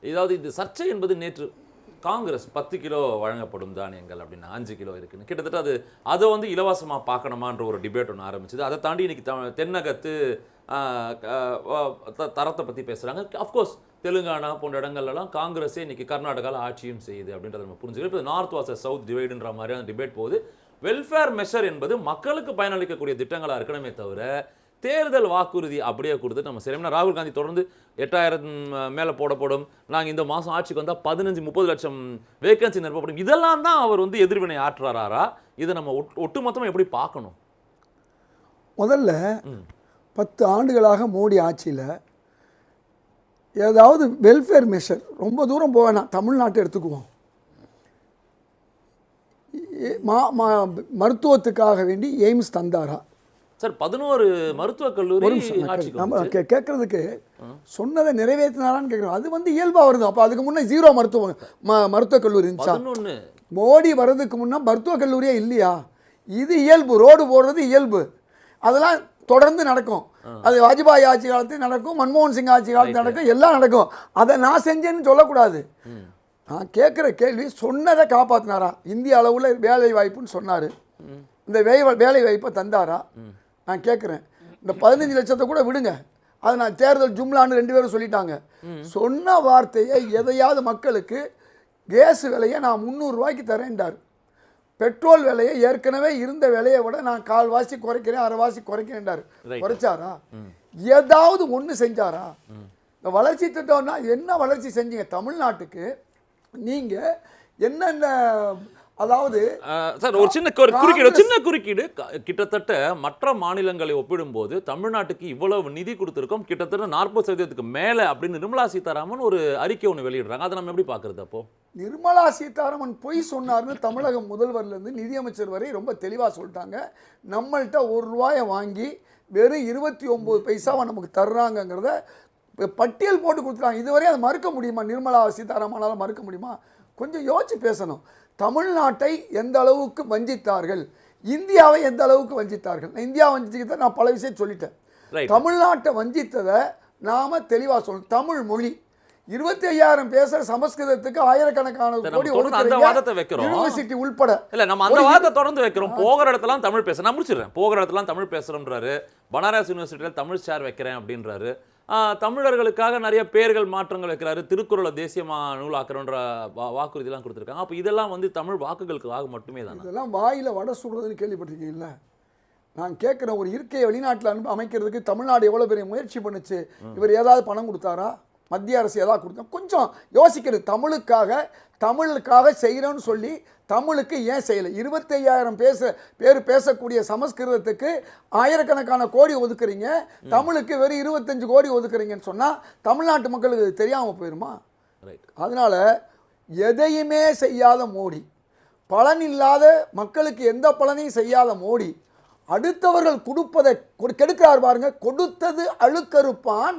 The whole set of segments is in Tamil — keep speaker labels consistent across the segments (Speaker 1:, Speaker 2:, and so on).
Speaker 1: ஏதாவது இந்த சர்ச்சை என்பது நேற்று காங்கிரஸ் 10 கிலோ வழங்கப்படும் தானியங்கள் அப்படின்னு 5 கிலோ இருக்குன்னு கிட்டத்தட்ட அதை வந்து இலவசமாக பார்க்கணுமான்ற ஒரு டிபேட் ஒன்று ஆரம்பிச்சது. அதை தாண்டி இன்னைக்கு தென்னகத்து தரத்தை பற்றி பேசுகிறாங்க. அஃப்கோர்ஸ் தெலுங்கானா போன்ற இடங்கள்லாம் காங்கிரஸே இன்னைக்கு கர்நாடகாவில் ஆட்சியும் செய்யுது அப்படின்றத நம்ம புரிஞ்சுக்கிறோம். இப்போ நார்த் வாசஸ் சவுத் டிவைடுன்ற மாதிரியான டிபேட் போகுது. வெல்ஃபேர் மெஷர் என்பது மக்களுக்கு பயனளிக்கக்கூடிய திட்டங்களாக இருக்கணுமே தவிர தேர்தல் வாக்குறுதி அப்படியே கொடுத்து நம்ம சரி. ராகுல் காந்தி தொடர்ந்து 8000 மேலே போடப்படும், நாங்கள் இந்த மாதம் ஆட்சிக்கு வந்தால் 15-30 லட்சம் வேகன்சி நிரப்பப்படும், இதெல்லாம் தான் அவர் வந்து எதிர்வினை ஆற்றுறாரா? இதை நம்ம ஒட்டுமொத்தமாக எப்படி பார்க்கணும்?
Speaker 2: முதல்ல 10 ஆண்டுகளாக மோடி ஆட்சியில் ஏதாவது வெல்ஃபேர் மெஷர், ரொம்ப தூரம் போவேனா, தமிழ்நாட்டை எடுத்துக்குவோம். மருத்துவத்துக்காக வேண்டி எய்ம்ஸ் தந்தாரா?
Speaker 1: சார் 11 மருத்துவக் கல்லூரி
Speaker 2: நம்ம கேட்கறதுக்கு சொன்னதை நிறைவேற்றினாரான்னு கேட்குறோம். அது வந்து இயல்பாக வருது. அப்போ அதுக்கு முன்னே 0 மருத்துவக் கல்லூரி இருந்துச்சா? மோடி வர்றதுக்கு முன்னே மருத்துவக் கல்லூரியே இல்லையா? இது இயல்பு. ரோடு போடுறது இயல்பு. அதெல்லாம் தொடர்ந்து நடக்கும். அது வாஜ்பாய் ஆட்சி காலத்தில் நடக்கும், மன்மோகன் சிங் ஆட்சி காலத்தில் நடக்கும், எல்லாம் நடக்கும். அதை நான் செஞ்சேன்னு சொல்லக்கூடாது. நான் கேட்குற கேள்வி, சொன்னதை காப்பாற்றினாரா? இந்திய அளவில் வேலை வாய்ப்புன்னு சொன்னார். இந்த வேலை வாய்ப்பை தந்தாரா? நான் கேட்குறேன். இந்த 15 லட்சத்தை கூட விடுங்க, அதை நான் தேர்தல் ஜும்லான்னு 2 பேரும் சொல்லிட்டாங்க. சொன்ன வார்த்தையை எதையாவது மக்களுக்கு, கேஸ் விலையை நான் 300 ரூபாய்க்கு தரேன்டார். பெட்ரோல் விலையை ஏற்கனவே இருந்த விலையை விட நான் 1/4 குறைக்கிறேன், 1/2 குறைக்கிறேன்டார். குறைச்சாரா? ஏதாவது ஒன்று செஞ்சாரா? இந்த வளர்ச்சி திட்டம்னா என்ன வளர்ச்சி செஞ்சீங்க தமிழ்நாட்டுக்கு? நீங்கள் என்னென்ன, அதாவது
Speaker 1: சார் ஒரு சின்ன குறுக்கீடு, கிட்டத்தட்ட மற்ற மாநிலங்களை ஒப்பிடும்போது தமிழ்நாட்டுக்கு இவ்வளவு நிதி கொடுத்துருக்கோம், கிட்டத்தட்ட 40% மேலே அப்படின்னு நிர்மலா சீதாராமன் ஒரு அறிக்கை ஒன்று வெளியிடுறாங்க. அதை நம்ம எப்படி பார்க்குறது? அப்போ
Speaker 2: நிர்மலா சீதாராமன் பொய் சொன்னார்னு தமிழக முதல்வர்லேருந்து நிதியமைச்சர் வரை ரொம்ப தெளிவாக சொல்லிட்டாங்க. நம்மள்கிட்ட 1 ரூபாயை வாங்கி வெறும் 29 பைசாவை நமக்கு தர்றாங்கங்கிறத பட்டியல் போட்டு கொடுத்துட்டாங்க. இதுவரை அதை மறுக்க முடியுமா? நிர்மலா சீதாராமனால் மறுக்க முடியுமா? கொஞ்சம் யோசிச்சு பேசணும். தமிழ்நாட்டை எந்த அளவுக்கு வஞ்சித்தார்கள், இந்தியாவை எந்த அளவுக்கு வஞ்சித்தார்கள். இந்தியா வஞ்சித்ததை நான் பல விஷயம் சொல்லிட்டேன். தமிழ்நாட்டை வஞ்சித்ததை நாம் தெளிவாக சொல்லணும். தமிழ் மொழி 25,000 பேசுற சமஸ்கிருதத்துக்கு ஆயிரக்கணக்கான கோடி யூனிவர்சிட்டி உள்பட
Speaker 1: இல்ல, நம்ம அந்த வாதத்தை தொடர்ந்து வைக்கிறோம். போகிற இடத்துல தமிழ் பேச, நான் முடிச்சிடுறேன். போகிற இடத்துல தமிழ் பேசுறோம்ன்றாரு. பனாரஸ் யூனிவர்சிட்டியில் தமிழ் ஷேர் வைக்கிறேன் அப்படின்றாரு. தமிழர்களுக்காக நிறைய பேர்கள் மாற்றங்கள் வைக்கிறாரு. திருக்குறளை தேசிய நூலாக்குறன்ற வாக்குறுதியெல்லாம் கொடுத்துருக்காங்க. அப்போ இதெல்லாம் வந்து தமிழ் வாக்குகளுக்காக மட்டுமே தான்.
Speaker 2: இதெல்லாம் வாயில் வடை சுடுறதுன்னு கேள்விப்பட்டிருக்கீங்களா? நான் கேட்குற ஒரு இருக்கையை வெளிநாட்டில் அமைக்கிறதுக்கு தமிழ்நாடு எவ்வளோ பெரிய முயற்சி பண்ணுச்சு. இவர் ஏதாவது பணம் கொடுத்தாரா? மத்திய அரசு ஏதாவது கொடுத்தா? கொஞ்சம் யோசிக்கிறது. தமிழுக்காக செய்கிறோன்னு சொல்லி தமிழுக்கு ஏன் செய்யலை? 25,000 பேர் பேசக்கூடிய சமஸ்கிருதத்துக்கு ஆயிரக்கணக்கான கோடி ஒதுக்குறீங்க, தமிழுக்கு வெறும் 25 கோடி ஒதுக்குறீங்கன்னு சொன்னால் தமிழ்நாட்டு மக்களுக்கு தெரியாமல் போயிடுமா? அதனால் எதையுமே செய்யாத மோடி, பலனில்லாத மக்களுக்கு எந்த பலனையும் செய்யாத மோடி அடுத்தவர்கள் கொடுப்பதை கெடுக்கிறார் பாருங்க. கொடுத்தது அழுக்கறுப்பான்,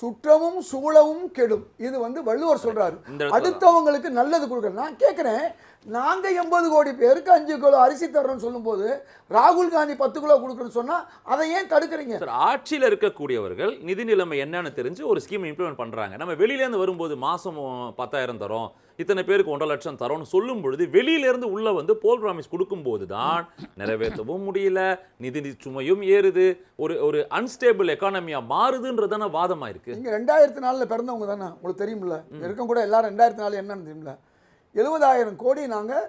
Speaker 2: சுற்றமும் சூழவும் கெடும். இது வந்து வள்ளுவர் சொல்றாரு. அடுத்தவங்களுக்கு நல்லது கொடுக்குறது. நான் கேட்குறேன், நாங்கள் 80 கோடி பேருக்கு 5 கிலோ அரிசி தர்றோம்னு சொல்லும்போது ராகுல் காந்தி 10 கிலோ கொடுக்குறேன்னு சொன்னால் அதை ஏன் தடுக்கிறீங்க?
Speaker 1: ஆட்சியில் இருக்கக்கூடியவர்கள் நிதி நிலைமை என்னன்னு தெரிஞ்சு ஒரு ஸ்கீம் இம்ப்ளிமெண்ட் பண்ணுறாங்க. நம்ம வெளியிலேருந்து வரும்போது மாதம் 10,000 தரோம், இத்தனை பேருக்கு 1.5 லட்சம் தரோம்னு சொல்லும் பொழுது வெளியிலேருந்து உள்ள வந்து போல் ப்ராமிஸ் கொடுக்கும்போது தான் நிறைவேற்றவும் முடியல, நிதி சுமையும் ஏறுது, ஒரு அன்ஸ்டேபிள் எக்கானமியாக மாறுதுன்றதான வாதமாக இருக்குது.
Speaker 2: நீங்கள் 2004 பிறந்தவங்க தானே, உங்களுக்கு தெரியுமில்ல? இருக்கும் கூட எல்லாரும் 2004 என்னன்னு தெரியுமில்ல? 70,000 கோடி நாங்கள்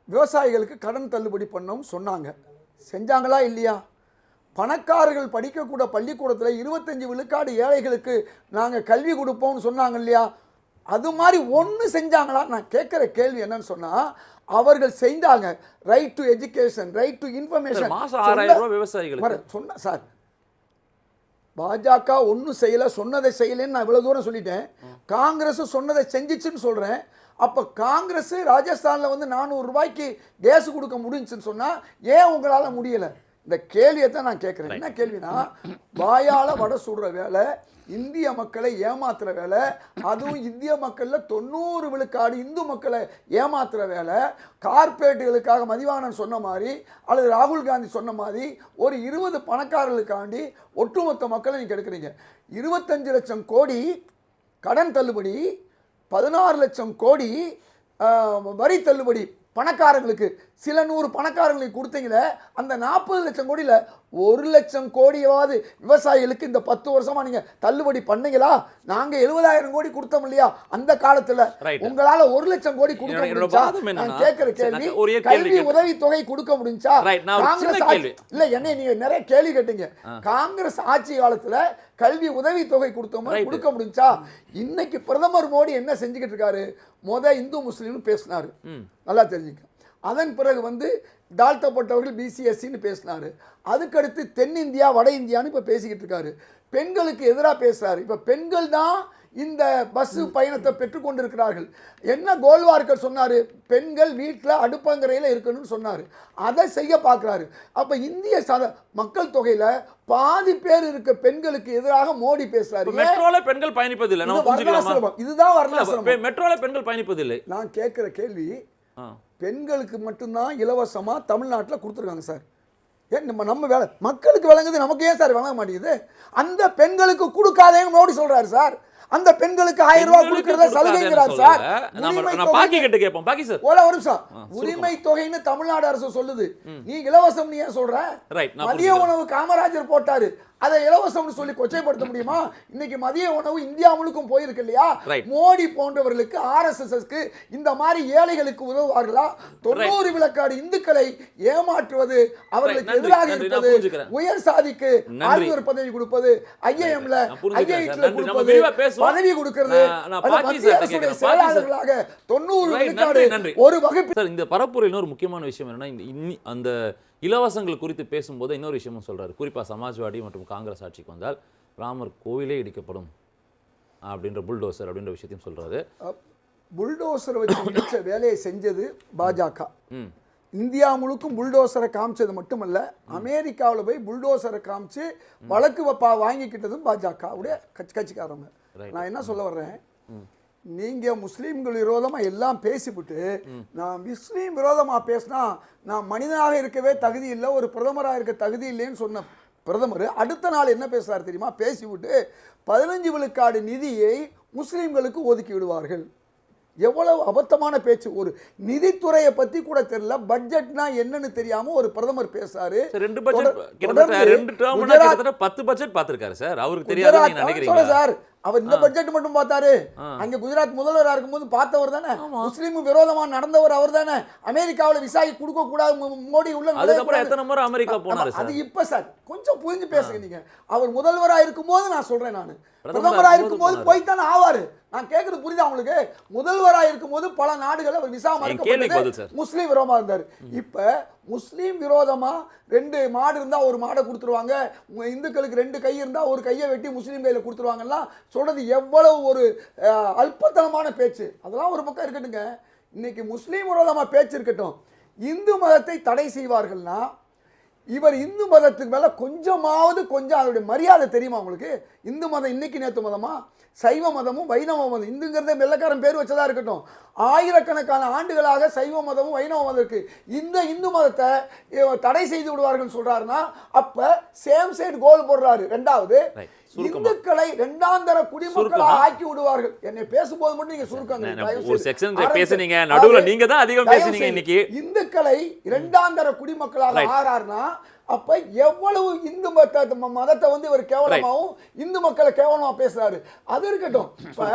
Speaker 2: விவசாயிகளுக்கு கடன் தள்ளுபடி பண்ணோம்னு சொன்னாங்க. செஞ்சாங்களா இல்லையா? பணக்காரர்கள் படிக்கக்கூட பள்ளிக்கூடத்தில் 25 விழுக்காடு ஏழைகளுக்கு நாங்கள் கல்வி கொடுப்போம்னு சொன்னாங்க இல்லையா? அது மாதிரி ஒன்று செஞ்சாங்களா? நான் கேட்குற கேள்வி என்னன்னு சொன்னால், அவர்கள் செய்தாங்க. Right to education, right to information.
Speaker 1: மாதம் 6,000 ரூபாய் விவசாயிகளுக்கு
Speaker 2: சொன்ன சார். பாஜக ஒன்றும் செய்யலை, சொன்னதை செய்யலைன்னு நான் இவ்வளோ தூரம் சொல்லிட்டேன். காங்கிரஸ் சொன்னதை செஞ்சிச்சுன்னு சொல்கிறேன். அப்போ காங்கிரஸ் ராஜஸ்தானில் வந்து 400 ரூபாய்க்கு கேஸ் கொடுக்க முடிஞ்சுன்னு சொன்னால் ஏன் உங்களால் முடியலை? இந்த கேள்வியை தான் நான் கேட்குறேன். என்ன கேள்வினா, வாயால் வடை சுடுற வேலை, இந்திய மக்களை ஏமாத்துற வேலை, அதுவும் இந்திய மக்களில் 90 விழுக்காடு இந்து மக்களை ஏமாத்துற வேலை. கார்பரேட்டுகளுக்காக மதிவாணன் சொன்ன மாதிரி அல்லது ராகுல் காந்தி சொன்ன மாதிரி ஒரு 20 பணக்காரர்களுக்காண்டி ஒட்டுமொத்த மக்களை நீங்கள் கெடுக்குறீங்க. 25 லட்சம் கோடி கடன் தள்ளுபடி, 16 லட்சம் கோடி வரி தள்ளுபடி பணக்காரங்களுக்கு, சில 100 பணக்காரங்களுக்கு கொடுத்தீங்களே, அந்த 40 லட்சம் கோடியில் 1 லட்சம் கோடியாவது விவசாயிகளுக்கு இந்த 10 வருஷமா நீங்க தள்ளுபடி பண்ணீங்களா? நாங்க 70,000 கோடி கொடுத்தோம் இல்லையா அந்த காலத்துல, உங்களால 1 லட்சம் கோடி கொடுக்க முடிஞ்சா? நான் கேட்கிற கேள்வி, கல்வி உதவி தொகை கொடுக்க முடிஞ்சா? காங்கிரஸ் இல்ல, என்ன நீங்க நிறைய கேள்வி கேட்டீங்க. காங்கிரஸ் ஆட்சி காலத்துல கல்வி உதவி தொகை கொடுக்க முடிஞ்சா? இன்னைக்கு பிரதமர் மோடி என்ன செஞ்சுக்கிட்டு இருக்காரு? இந்து முஸ்லீம்னு பேசினாரு, நல்லா தெரிஞ்சுக்க. அதன் பிறகு தாழ்த்தப்பட்டவர்கள் பிசிஎஸ்சின்னு பேசினாரு. அதுக்கடுத்து தென்னிந்தியா வட இந்தியான்னு இப்போ பேசிக்கிட்டு இருக்காரு. பெண்களுக்கு எதிராக பேசுறாரு. இப்போ பெண்கள் தான் இந்த பஸ் பயணத்தை பெற்றுக்கொண்டிருக்கிறார்கள். என்ன கோல்வார்கர் சொன்னாரு? பெண்கள் வீட்டில் அடுப்பங்கரையில் இருக்கணும்னு சொன்னாரு. அதை செய்ய பார்க்குறாரு. அப்போ இந்திய மக்கள் தொகையில் பாதி பேர் இருக்க பெண்களுக்கு எதிராக மோடி பேசுறாரு.
Speaker 1: மெட்ரோல பெண்கள் பயணிப்பதில்லை,
Speaker 2: இதுதான் வர்ணாசிரமம்.
Speaker 1: மெட்ரோல பெண்கள் பயணிப்பதில்லை.
Speaker 2: நான் கேட்கிற கேள்வி, பெண்களுக்கு மட்டும்தான் இலவசமா தமிழ்நாட்டில் கொடுத்துருக்காங்க சார். ஏன் நம்ம வேலை மக்களுக்கு விளங்குது, நமக்கு ஏன் சார் வழங்க மாட்டேங்குது? அந்த பெண்களுக்கு கொடுக்காதேன்னு மோடி சொல்றாரு சார். அந்த பெண்களுக்கு 1000 ரூபாய் கொடுக்கறத சலுகைங்கிறார் சார். உரிமை தொகைன்னு தமிழ்நாடு அரசு சொல்லுது, நீ இலவசம் நீ ஏன் சொல்ற? மதிய உணவு காமராஜர் போட்டாரு, அதை இலவசம்னு சொல்லி கொச்சைப்படுத்த முடியுமா? இன்னைக்கு மதிய உணவு இந்தியா முழுக்கும் போயிருக்கு இல்லையா? மோடி போன்றவர்களுக்கு RSSக்கு இந்த மாதிரி ஏழைகளுக்கு உதவுவார்களா? 90 விழுக்காடு இந்துக்களை ஏமாற்றுவது, அவர்களுக்கு எதிராக இருப்பது, உயர் சாதிக்கு ஆளுநர் பதவி கொடுப்பது, IIMல IITல கொடுப்பது, பதவி கொடுக்கிறது, மத்திய அரசுடைய செயலாளர்களாக 90 விழுக்காடு ஒரு வகுப்பு.
Speaker 1: இந்த பரப்புரையில் ஒரு முக்கியமான விஷயம் என்னன்னா, அந்த இலவசங்கள் குறித்து பேசும்போது இன்னொரு விஷயமும் சொல்றாரு. குறிப்பாக சமாஜ்வாடி மற்றும் காங்கிரஸ் ஆட்சிக்கு வந்தால் ராமர் கோவிலே இடிக்கப்படும் அப்படின்ற புல்டோசர் அப்படின்ற விஷயத்தையும் சொல்றாரு.
Speaker 2: புல்டோசரை வச்சு வேலையை செஞ்சது பாஜக. இந்தியா முழுக்கும் புல்டோசரை காமிச்சது மட்டுமல்ல, அமெரிக்காவில் போய் புல்டோசரை காமிச்சு வழக்கு வாங்கிக்கிட்டதும் பாஜகவுடைய கட்சிக்காரங்க. நான் என்ன சொல்ல வர்றேன், நீங்க முஸ்லீம்கள் விரோதமா எல்லாம் பேசிவிட்டு நான் முஸ்லீம் விரோதமா பேசினா நான் மனிதனாக இருக்கவே தகுதி இல்லை, ஒரு பிரதமராக இருக்க தகுதி இல்லைன்னு சொன்ன பிரதமர் அடுத்த நாள் என்ன பேசுறாரு தெரியுமா? பேசிவிட்டு 15 விழுக்காடு நிதியை முஸ்லீம்களுக்கு ஒதுக்கி விடுவார்கள். எவ்வளவு அபத்தமான பேச்சு! ஒரு நிதித்துறையை பத்தி கூட தெரியல, பட்ஜெட்னா என்னன்னு தெரியாம ஒரு பிரதமர் பேசாரு.
Speaker 1: 2 பட்ஜெட் கிட்டத்தட்ட 2 டேர்ம்னா கிட்டத்தட்ட 10 பட்ஜெட் பார்த்திருக்காரு சார். அவருக்கு தெரியாதுன்னு நீங்க நினைக்கிறீங்களா
Speaker 2: சார்? அவர் இந்த பட்ஜெட் மட்டும் பார்த்தாரு. அங்க குஜராத் முதல்வராக இருக்கும்போது பார்த்தவர் தானே, முஸ்லீம் விரோதமா நடந்தவர் அவர் தானே. அமெரிக்காவில் விசாரி கொடுக்க கூடாது மோடி உள்ள,
Speaker 1: அதுக்கப்புறம் எத்தனை முறை அமெரிக்கா போனாரு சார்?
Speaker 2: அது இப்ப சார் கொஞ்சம் புரிஞ்சு பேசுங்க நீங்க. அவர் முதல்வராக இருக்கும்போது நான் சொல்றேன், நான் பிரதமராக இருக்கும்போது போய்த்தானே ஆவாரு. நான் கேட்கறது புரியுதா உங்களுக்கு? முதல்வராக இருக்கும்போது பல நாடுகள் அவர் விசா மறுக்கப்பட்டது, முஸ்லீம் விரோதமா இருந்தார். இப்ப முஸ்லீம் விரோதமா 2 மாடு இருந்தா ஒரு மாடை கொடுத்துருவாங்க, இந்துக்களுக்கு 2 கை இருந்தா ஒரு கையை வெட்டி முஸ்லீம் கையில கொடுத்துருவாங்கலாம் சொல்றது எவ்வளவு ஒரு அல்பத்தனமான பேச்சு. அதெல்லாம் ஒரு பக்கம் இருக்கட்டுங்க. இன்னைக்கு முஸ்லீம் விரோதமா பேச்சு இருக்கட்டும், இந்து மதத்தை தடை செய்வார்கள்னா இவர் இந்து மதத்துக்கு மேல கொஞ்சம் அதோடைய மரியாதை தெரியுமா உங்களுக்கு? இந்து மதம் இன்னைக்கு நேத்து மதமா? சைவ மதமும் வைணவ மதம், இந்துங்கிறத வெள்ளக்காரன் பேர் வச்சதா இருக்கட்டும், ஆயிரக்கணக்கான ஆண்டுகளாக சைவ மதமும் வைணவ மதம் இருக்கு. இந்த இந்து மதத்தை தடை செய்து விடுவார்கள் சொல்றாருன்னா அப்ப சேம் சைடு கோல் போடுறாரு. ரெண்டாவது, இந்துக்களை 2ஆம் தர குடிமக்களாக ஆக்கி விடுவார்கள். என்னை பேசும்போது மட்டும் நீங்க சுருக்கங்க. இந்துக்களை 2ஆம் தர குடிமக்களாக ஆறாருன்னா அப்ப எவ்வளவு இந்து மதத்தை இவர் கேவலமாவும் இந்து மக்களை கேவலமா பேசுறாரு. அது இருக்கட்டும். இப்ப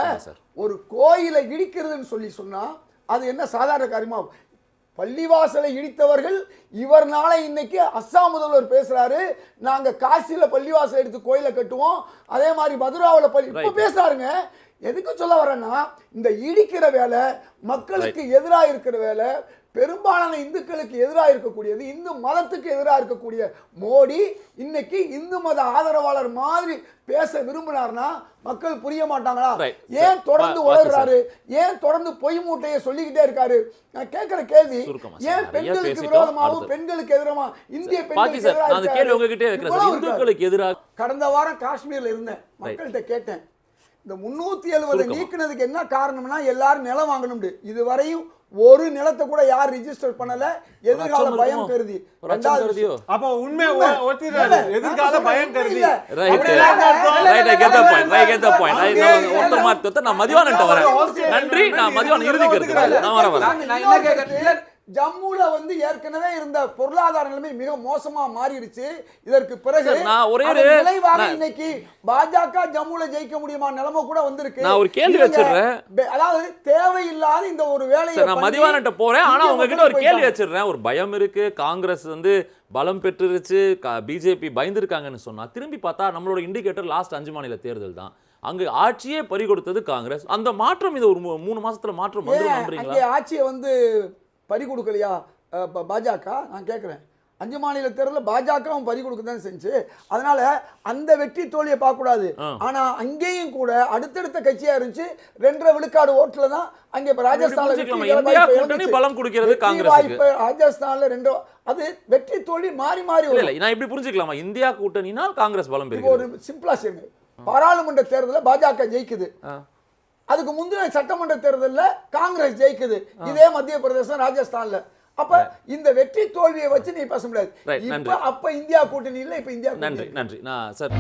Speaker 2: ஒரு கோயிலை இடிக்கிறதுன்னு சொல்லி சொன்னா அது என்ன சாதாரண காரியமா? பள்ளிவாசலை இடித்தவர்கள் இவர்னால இன்னைக்கு அஸ்ஸாம் முதல்வர் பேசுறாரு, நாங்க காசியில பள்ளிவாசல் எடுத்து கோயிலை கட்டுவோம், அதே மாதிரி மதுராவில் இப்ப பேசுறாருங்க. எதுக்கு சொல்ல வரேன்னா, இந்த இடிக்கிற வேலை மக்களுக்கு எதிராக இருக்கிற வேலை, பெரும்பாலான இந்துக்களுக்கு எதிராக இருக்கக்கூடியது, இந்து மதத்துக்கு எதிராக இருக்கக்கூடிய மோடி இன்னைக்கு இந்து மத ஆதரவாளர் மாதிரி பேச விரும்பினார்னா மக்கள் புரிய மாட்டாங்களா? ஏன் தொடர்ந்து உளறாரு? ஏன் தொடர்ந்து பொய் மூட்டையை சொல்லிக்கிட்டே இருக்காரு? நான் கேட்கிற கேள்வி, ஏன் பெண்களுக்கு விரோதமாகவும் பெண்களுக்கு எதிராக இந்திய பெண்களுக்கு எதிராக? கடந்த வாரம் காஷ்மீர்ல இருந்தேன், மக்கள்கிட்ட கேட்டேன், இந்த 370 நீக்கினதுக்கு என்ன காரணம்னா எல்லாரும் நிலம் வாங்கணும். இதுவரையும் ஒரு நிலத்தை கூட யார் ரிஜிஸ்டர் பண்ணல, எதிர்கால பயம் கருதி.
Speaker 3: அப்ப உண்மை ஒத்திராது, எதிர்கால பயம் கருதி.
Speaker 1: நான் மதிவானன்ட்ட வரேன். நன்றி, நான் மதிவான இறுதிக்கு நான் வரேன்.
Speaker 2: ஜம்முல வந்து ஏற்கனவே இருந்த பொருளாதார நிலைமை மிக மோசமா மாறிடுச்சு. இதற்கு பிறகு விளைவாக இன்னைக்கு பாஜக ஜம்முல ஜெயிக்க முடியுமா நிலைமை கூட வந்திருக்கு.
Speaker 1: நான் ஒரு கேள்வி வச்சிடுறேன்,
Speaker 2: அதாவது தேவையில்லாத இந்த ஒரு வேலையை
Speaker 1: நான் மதிவானன்ட்ட போறேன். ஆனா உங்ககிட்ட ஒரு கேள்வி வச்சிடுறேன். ஒரு பயம் இருக்கு, காங்கிரஸ் வந்து பலம் பெற்றுருச்சு, பிஜேபி பயந்துருக்காங்கன்னு சொன்னா, திரும்பி பார்த்தா நம்மளோட இண்டிகேட்டர் லாஸ்ட் 5 மாநில தேர்தல் தான். அங்க ஆட்சியே பறி கொடுத்தது காங்கிரஸ். அந்த மாற்றம் இது ஒரு 3 மாசத்துல மாற்றம் வந்து நம்புறீங்களா?
Speaker 2: ஆட்சியை வந்து பறி கொடுக்கலையா பாஜக? நான் கேட்குறேன். 5 மாநில தேர்தலில் பாஜகவும் பறி கொடுக்க தான் செஞ்சு. அதனால அந்த வெற்றி தோல்வியை பார்க்கக்கூடாது. ஆனா அங்கேயும் கூட அடுத்தடுத்த கட்சியா இருந்துச்சு. 2.5 விழுக்காடு ஓட்டுல தான் அங்கே இப்ப ராஜஸ்தான்ல
Speaker 1: பலம் கொடுக்கிறது காங்கிரஸ்.
Speaker 2: ராஜஸ்தான்ல 2 அது வெற்றி தோல்வி மாறி மாறி
Speaker 1: இல்ல. நான் இப்படி புரிஞ்சுக்கலாமா, இந்தியா கூட்டணினால் காங்கிரஸ் பலம் பெறுகிறது?
Speaker 2: ஒரு சிம்பிளா சொல்லுங்க, பாராளுமன்ற தேர்தலில் பாஜக ஜெயிக்குது, அதுக்கு முந்தைய சட்டமன்ற தேர்தலில் காங்கிரஸ் ஜெயிக்குது, இதே மத்திய பிரதேசம் ராஜஸ்தான்ல. அப்ப இந்த வெற்றி தோல்வியை வச்சு நீ பேச முடியாது. அப்ப இந்தியா கூட்டணி இல்ல, இப்ப இந்தியா.
Speaker 1: நன்றி. நான் சார்